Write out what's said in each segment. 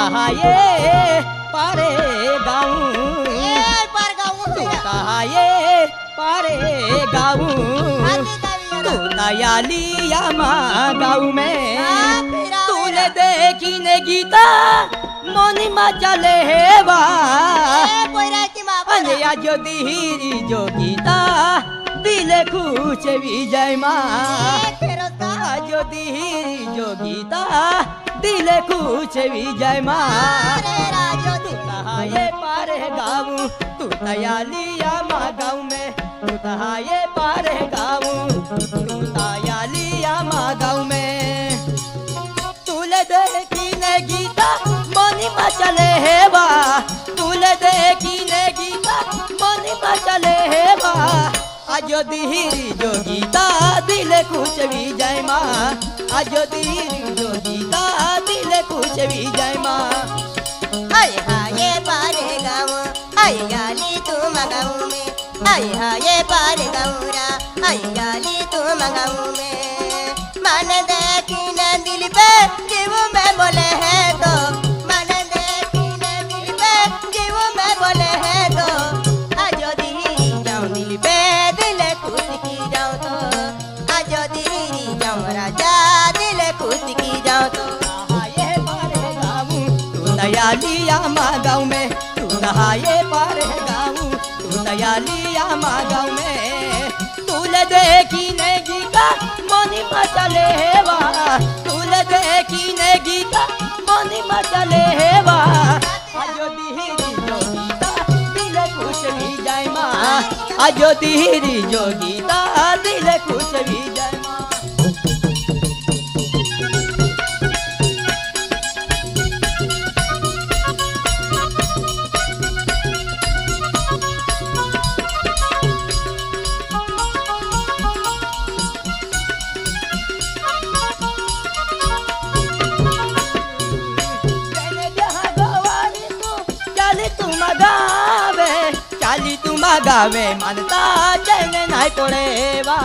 कहाये पारे गाऊं तू कहाये पारे गाऊं तू दयालिया माँ गाऊं में तूने देखी ने गीता मनी मा चले हेवा अनया जो धीरी जो गीता दिले खुश विजय माँ जो धीरी जो गीता दिले खुश विजय माँ तू कहाये पारे गाऊं तू दयालिया माँ गाऊं में तू कहाये पारे गाऊं तू दयालिया माँ गाऊं में तूले देखी ने गीता मनी मा चले हेवा तूले देखी ने गीता मनी मा चले हेवा आजो धीरी जो गीता दिले खुश विजय माँ आजो धीरी जो गीता दिले खुश विजय माँ आय हाये पारे गाँव आय गाली तुम गाँव में आय हाये पारे गौरा आय गाली तुम गाँव में मन देखी न दिल पे जीव में बोले है तो मन देखी न दिल पे जीव में बोले है तो आजो धीरी जाऊं दिल पे दिले खुश की जाऊं तो आजो धीरी जाऊं राजा दिले खुश की जाऊं तो नहाये पारे गाऊं तू दयालिया माँ गाँव में तू नहाये पारे गाऊं तू दयालिया माँ गाँव में तूले देखी ने गीता मनी मा चले हेवा तूले देखी ने गीता मनी मा चले हेवा आजो धीरी जो गीता दिले खुश विजय माँ आजो धीरी जो गीता दिले खुश विजय माँ चाली तुम गावे मानता चैन नाय पड़ेवा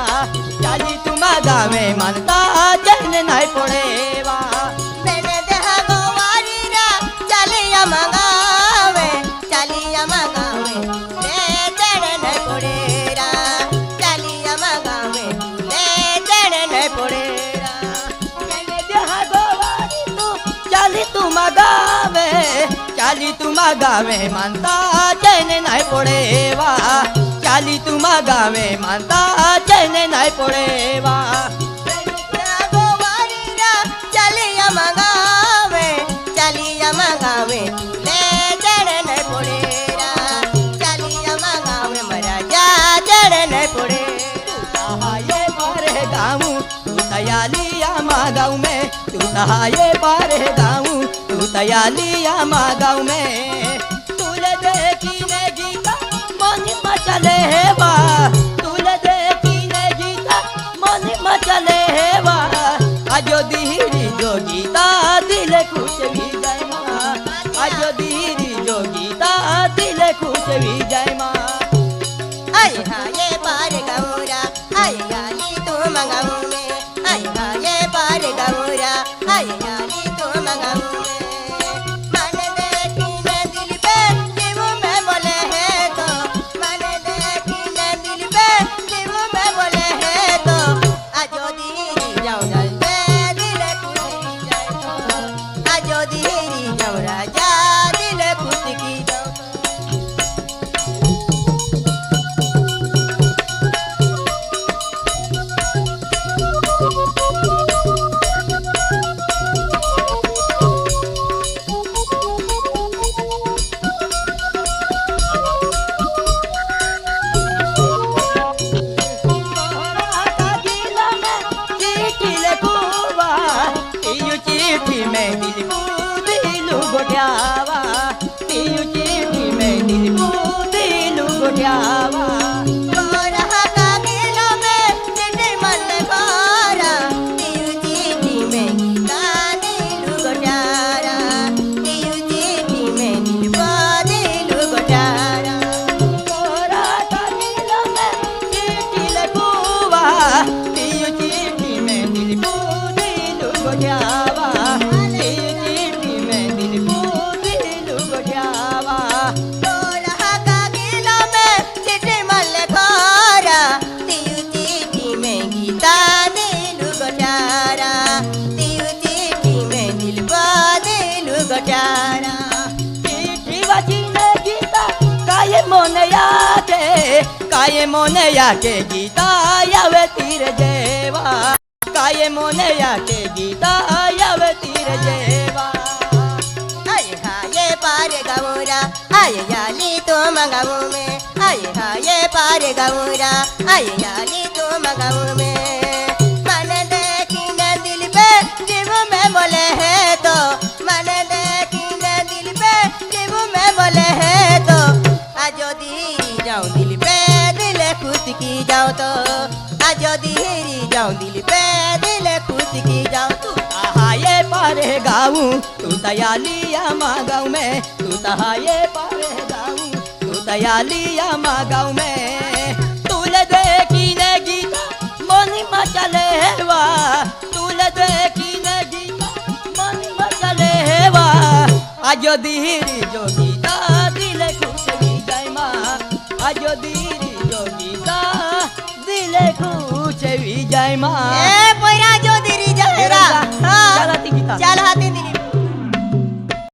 चाली तुम गावे मानता चैन नाय पड़ेवा मैंने देहा गोवारी रा चलिया मंगावे ले चढ़ न पड़ेरा चलिया मंगावे ले चढ़ न पड़ेरा मैंने देहा गोवारी तू चाली तुम गावे मानता चैन नाय पड़ेवा चाली तुम गावे मानता चैन नाय पड़ेवा गोवारी रा चलिया मंगावे ले चढ़ न पड़ेरा चलिया मंगावे महाराजा चढ़ न पड़े नहाये पारे गाऊं तू दयालिया माँ गाँव में तू नहाये पारे गाऊं तू दयालिया माँ गाँव में तूले देखी ने गीता मनी मा चले हेवा तूले देखी ने गीता मनी मा चले हेवा आजो धीरी जो गीता दिले खुश विजय माँ आजो धीरी जो गीता दिले खुश विजय माँ आय हाये पार गौरा आय गाली तुम गाँव में आय हाये पार गौरा आय गाली तुम गाँव में मन देखी न दिल पे जीव में बोले है तो मन देखी काय मोने याके गीता यावे तीर जेवा काय मोने याके गीता यावे तीर जेवा आए हाँ ये पार गौरा आए याली तुम गाँव में आए हाँ ये पार गौरा आए याली तुम गाँव में मन देखी न दिल पे जीव में बोले है तो मन देखी न दिल पे जीव में बोले है तो आजो धीरी जाऊं दिल पे दिल खुश की जाऊं तो आजो धीरी जाऊं दिल पे दिल खुश की जाऊं तू तहाये पारे गाऊं तू दयालिया मागाऊ में तू तहाये पारे गाऊं तू दयालिया मागाऊ में तुले देखी ने गीता मनी मचले हेवा तुले देखी ने गीता मनी मचले हेवा आजो धीरी जो गीता दिले खुश भी जाय माँ आजो धीरी जो गीता दिले खुश भी जाय माँ ए पोयरा जो धीरी जाएगा चला ती गीता चल हाथ